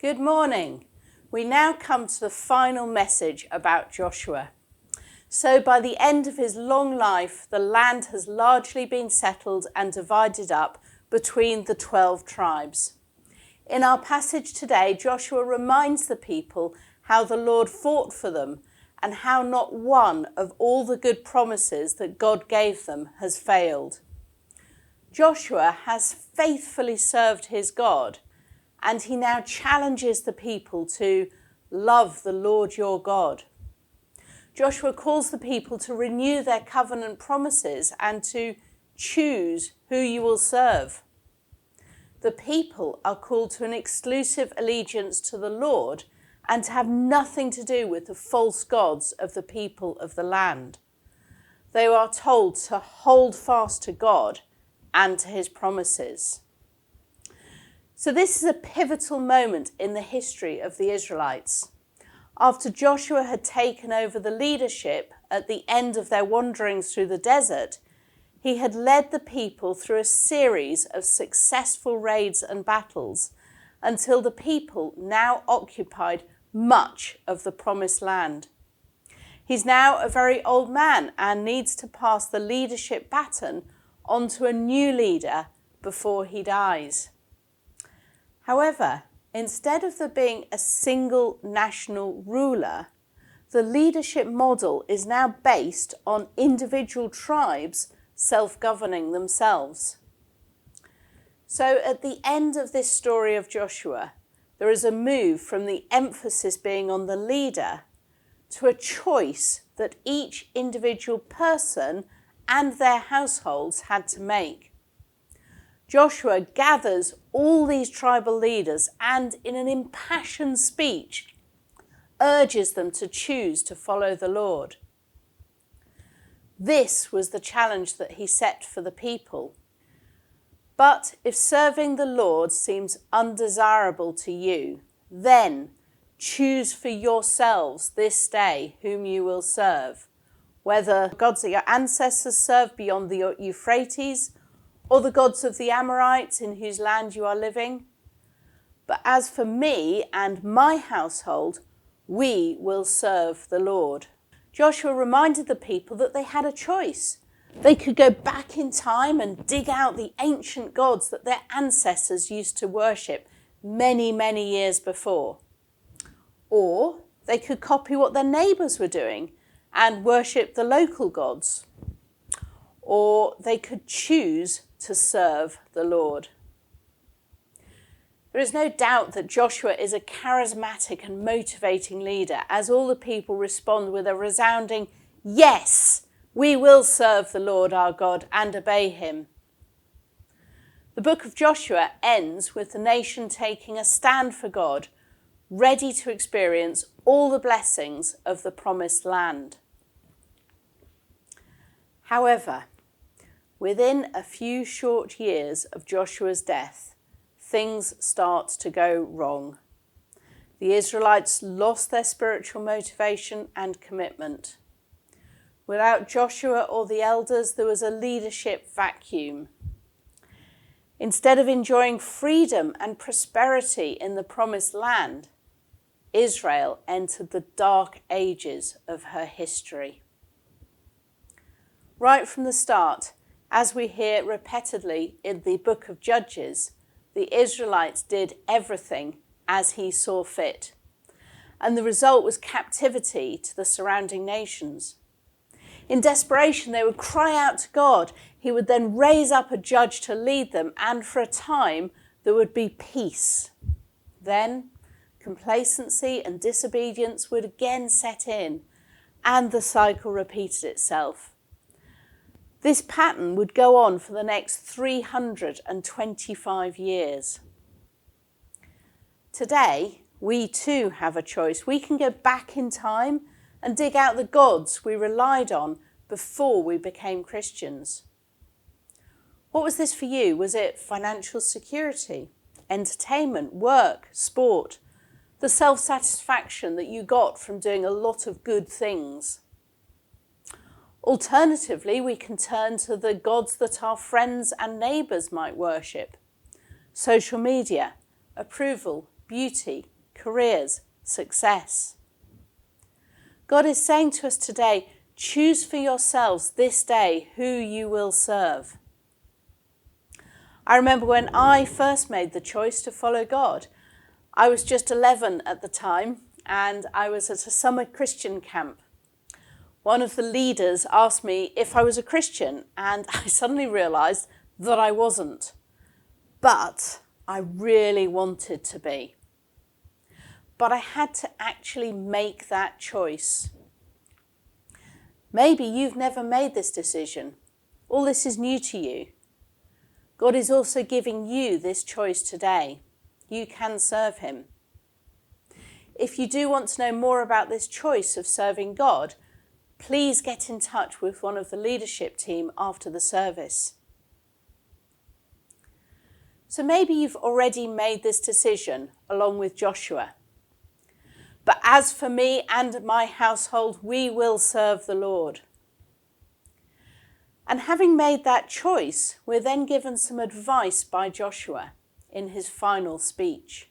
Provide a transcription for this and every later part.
Good morning. We now come to the final message about Joshua. So by the end of his long life, the land has largely been settled and divided up between the 12 tribes. In our passage today, Joshua reminds the people how the Lord fought for them and how not one of all the good promises that God gave them has failed. Joshua has faithfully served his God, and he now challenges the people to love the Lord your God. Joshua calls the people to renew their covenant promises and to choose who you will serve. The people are called to an exclusive allegiance to the Lord and to have nothing to do with the false gods of the people of the land. They are told to hold fast to God and to his promises. So this is a pivotal moment in the history of the Israelites. After Joshua had taken over the leadership at the end of their wanderings through the desert, he had led the people through a series of successful raids and battles until the people now occupied much of the promised land. He's now a very old man and needs to pass the leadership baton on to a new leader before he dies. However, instead of there being a single national ruler, the leadership model is now based on individual tribes self-governing themselves. So at the end of this story of Joshua, there is a move from the emphasis being on the leader to a choice that each individual person and their households had to make. Joshua gathers all these tribal leaders and, in an impassioned speech, urges them to choose to follow the Lord. This was the challenge that he set for the people. But if serving the Lord seems undesirable to you, then choose for yourselves this day whom you will serve, whether gods that your ancestors served beyond the Euphrates, or the gods of the Amorites in whose land you are living. But as for me and my household, we will serve the Lord. Joshua reminded the people that they had a choice. They could go back in time and dig out the ancient gods that their ancestors used to worship many, many years before. Or they could copy what their neighbours were doing and worship the local gods. Or they could choose to serve the Lord. There is no doubt that Joshua is a charismatic and motivating leader, as all the people respond with a resounding, "Yes, we will serve the Lord our God and obey him." The book of Joshua ends with the nation taking a stand for God, ready to experience all the blessings of the promised land. However, within a few short years of Joshua's death, things start to go wrong. The Israelites lost their spiritual motivation and commitment. Without Joshua or the elders, there was a leadership vacuum. Instead of enjoying freedom and prosperity in the promised land, Israel entered the dark ages of her history. Right from the start, as we hear repeatedly in the book of Judges, the Israelites did everything as he saw fit. And the result was captivity to the surrounding nations. In desperation, they would cry out to God. He would then raise up a judge to lead them, and for a time, there would be peace. Then, complacency and disobedience would again set in, and the cycle repeated itself. This pattern would go on for the next 325 years. Today, we too have a choice. We can go back in time and dig out the gods we relied on before we became Christians. What was this for you? Was it financial security, entertainment, work, sport, the self-satisfaction that you got from doing a lot of good things? Alternatively, we can turn to the gods that our friends and neighbours might worship. Social media, approval, beauty, careers, success. God is saying to us today, choose for yourselves this day who you will serve. I remember when I first made the choice to follow God. I was just 11 at the time, and I was at a summer Christian camp. One of the leaders asked me if I was a Christian, and I suddenly realised that I wasn't. But I really wanted to be. But I had to actually make that choice. Maybe you've never made this decision. All this is new to you. God is also giving you this choice today. You can serve him. If you do want to know more about this choice of serving God, please get in touch with one of the leadership team after the service. So maybe you've already made this decision along with Joshua. But as for me and my household, we will serve the Lord. And having made that choice, we're then given some advice by Joshua in his final speech.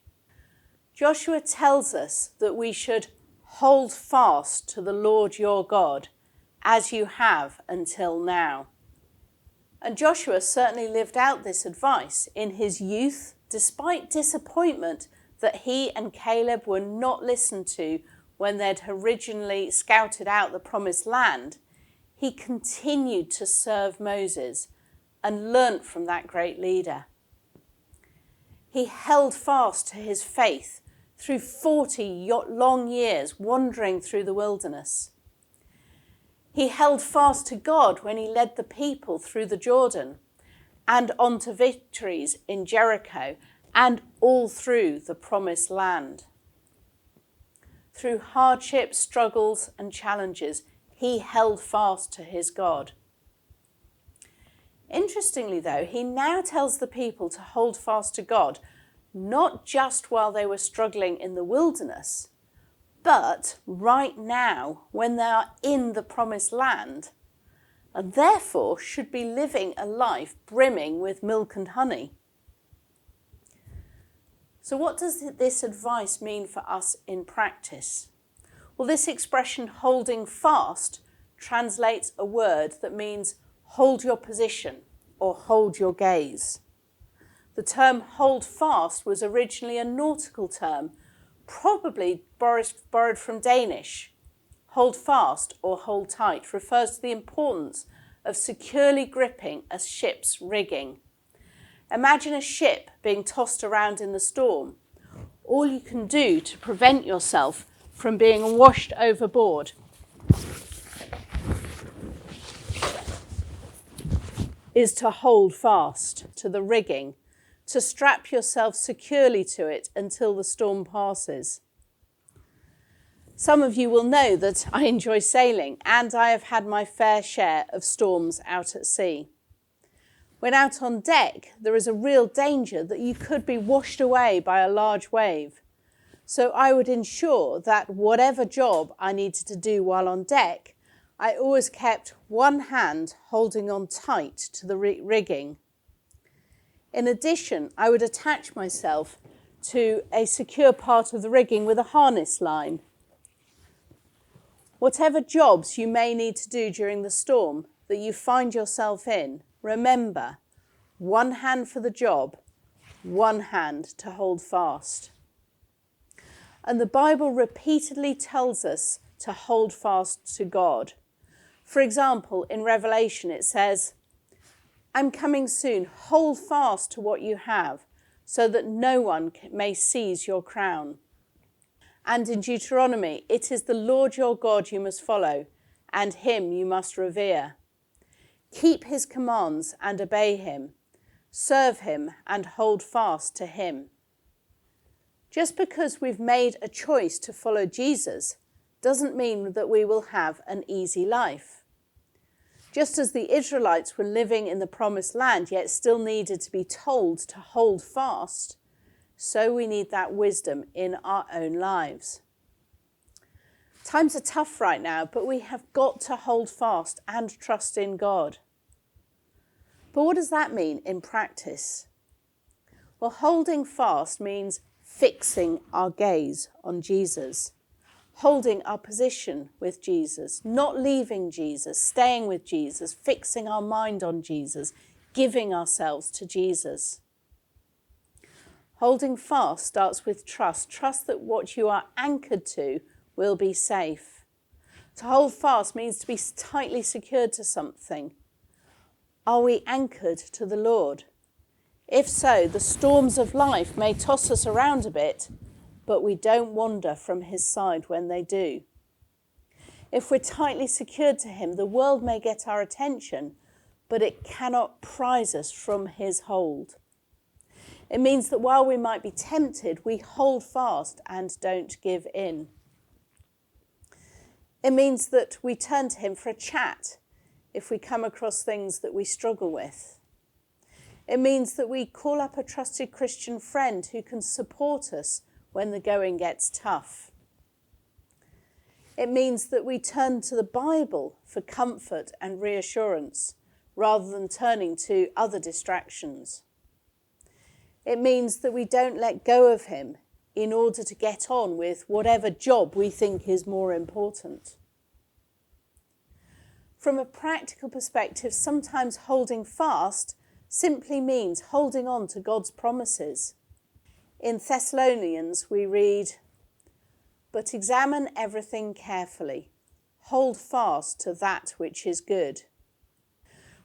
Joshua tells us that we should hold fast to the Lord your God, as you have until now. And Joshua certainly lived out this advice in his youth, despite disappointment that he and Caleb were not listened to when they'd originally scouted out the promised land. He continued to serve Moses and learnt from that great leader. He held fast to his faith through 40 long years wandering through the wilderness. He held fast to God when he led the people through the Jordan and on to victories in Jericho and all through the promised land. Through hardships, struggles and challenges, he held fast to his God. Interestingly, though, he now tells the people to hold fast to God, not just while they were struggling in the wilderness, but right now when they are in the promised land, and therefore should be living a life brimming with milk and honey. So what does this advice mean for us in practice? Well, this expression, holding fast, translates a word that means hold your position or hold your gaze. The term hold fast was originally a nautical term, probably borrowed from Danish. Hold fast or hold tight refers to the importance of securely gripping a ship's rigging. Imagine a ship being tossed around in the storm. All you can do to prevent yourself from being washed overboard is to hold fast to the rigging, to strap yourself securely to it until the storm passes. Some of you will know that I enjoy sailing, and I have had my fair share of storms out at sea. When out on deck, there is a real danger that you could be washed away by a large wave. So I would ensure that whatever job I needed to do while on deck, I always kept one hand holding on tight to the rigging. In addition, I would attach myself to a secure part of the rigging with a harness line. Whatever jobs you may need to do during the storm that you find yourself in, remember, one hand for the job, one hand to hold fast. And the Bible repeatedly tells us to hold fast to God. For example, in Revelation it says, I'm coming soon, hold fast to what you have, so that no one may seize your crown. And in Deuteronomy, it is the Lord your God you must follow, and him you must revere. Keep his commands and obey him. Serve him and hold fast to him. Just because we've made a choice to follow Jesus doesn't mean that we will have an easy life. Just as the Israelites were living in the promised land yet still needed to be told to hold fast, so we need that wisdom in our own lives. Times are tough right now, but we have got to hold fast and trust in God. But what does that mean in practice? Well, holding fast means fixing our gaze on Jesus, holding our position with Jesus, not leaving Jesus, staying with Jesus, fixing our mind on Jesus, giving ourselves to Jesus. Holding fast starts with trust. Trust that what you are anchored to will be safe. To hold fast means to be tightly secured to something. Are we anchored to the Lord? If so, the storms of life may toss us around a bit, but we don't wander from his side when they do. If we're tightly secured to him, the world may get our attention, but it cannot prise us from his hold. It means that while we might be tempted, we hold fast and don't give in. It means that we turn to him for a chat if we come across things that we struggle with. It means that we call up a trusted Christian friend who can support us when the going gets tough. It means that we turn to the Bible for comfort and reassurance rather than turning to other distractions. It means that we don't let go of him in order to get on with whatever job we think is more important. From a practical perspective, sometimes holding fast simply means holding on to God's promises. In Thessalonians we read, "But examine everything carefully. Hold fast to that which is good."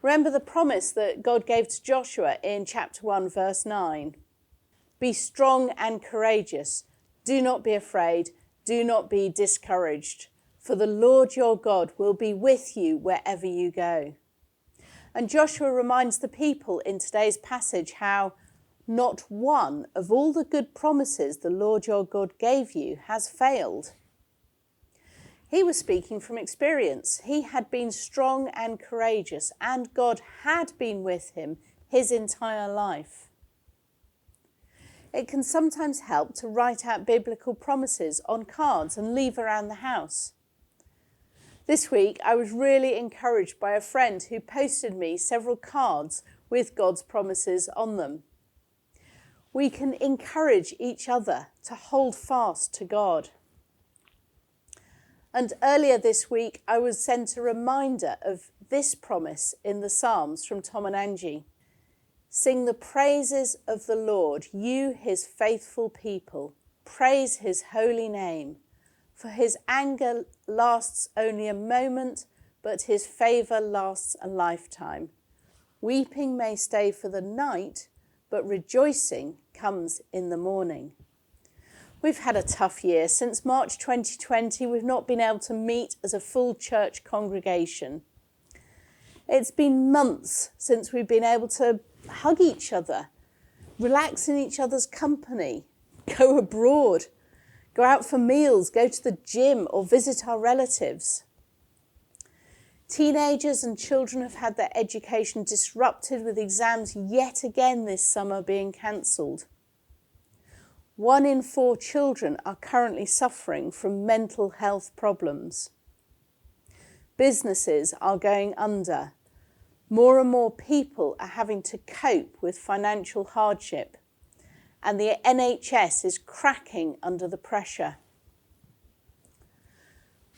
Remember the promise that God gave to Joshua in chapter 1, verse 9. "Be strong and courageous. Do not be afraid. Do not be discouraged. For the Lord your God will be with you wherever you go." And Joshua reminds the people in today's passage how not one of all the good promises the Lord your God gave you has failed. He was speaking from experience. He had been strong and courageous, and God had been with him his entire life. It can sometimes help to write out biblical promises on cards and leave around the house. This week, I was really encouraged by a friend who posted me several cards with God's promises on them. We can encourage each other to hold fast to God. And earlier this week, I was sent a reminder of this promise in the Psalms from Tom and Angie. "Sing the praises of the Lord, you his faithful people. Praise his holy name. For his anger lasts only a moment, but his favour lasts a lifetime. Weeping may stay for the night, but rejoicing comes in the morning." We've had a tough year. Since March 2020, we've not been able to meet as a full church congregation. It's been months since we've been able to hug each other, relax in each other's company, go abroad, go out for meals, go to the gym or visit our relatives. Teenagers and children have had their education disrupted with exams yet again this summer being cancelled. 1 in 4 children are currently suffering from mental health problems. Businesses are going under. More and more people are having to cope with financial hardship, and the NHS is cracking under the pressure.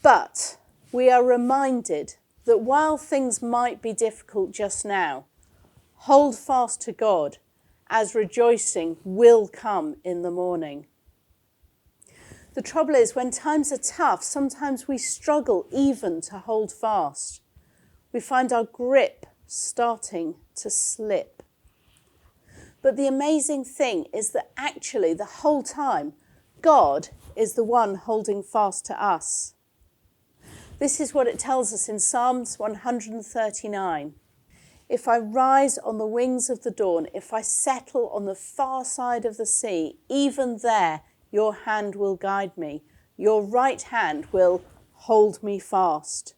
But we are reminded that while things might be difficult just now, hold fast to God, as rejoicing will come in the morning. The trouble is, when times are tough, sometimes we struggle even to hold fast. We find our grip starting to slip. But the amazing thing is that actually the whole time, God is the one holding fast to us. This is what it tells us in Psalms 139. "If I rise on the wings of the dawn, if I settle on the far side of the sea, even there your hand will guide me. Your right hand will hold me fast."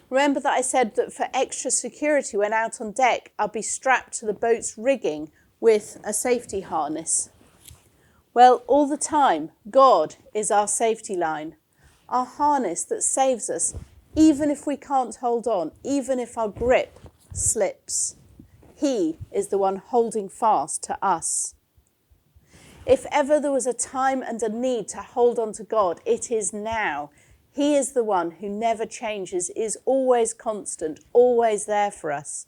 Remember that I said that for extra security when out on deck, I'll be strapped to the boat's rigging with a safety harness. Well, all the time, God is our safety line, our harness that saves us, even if we can't hold on, even if our grip slips. He is the one holding fast to us. If ever there was a time and a need to hold on to God, it is now. He is the one who never changes, is always constant, always there for us.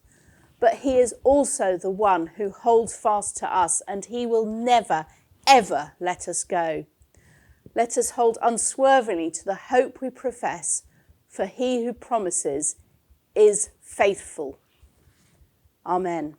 But he is also the one who holds fast to us, and he will never, ever let us go. Let us hold unswervingly to the hope we profess, for he who promises is faithful. Amen.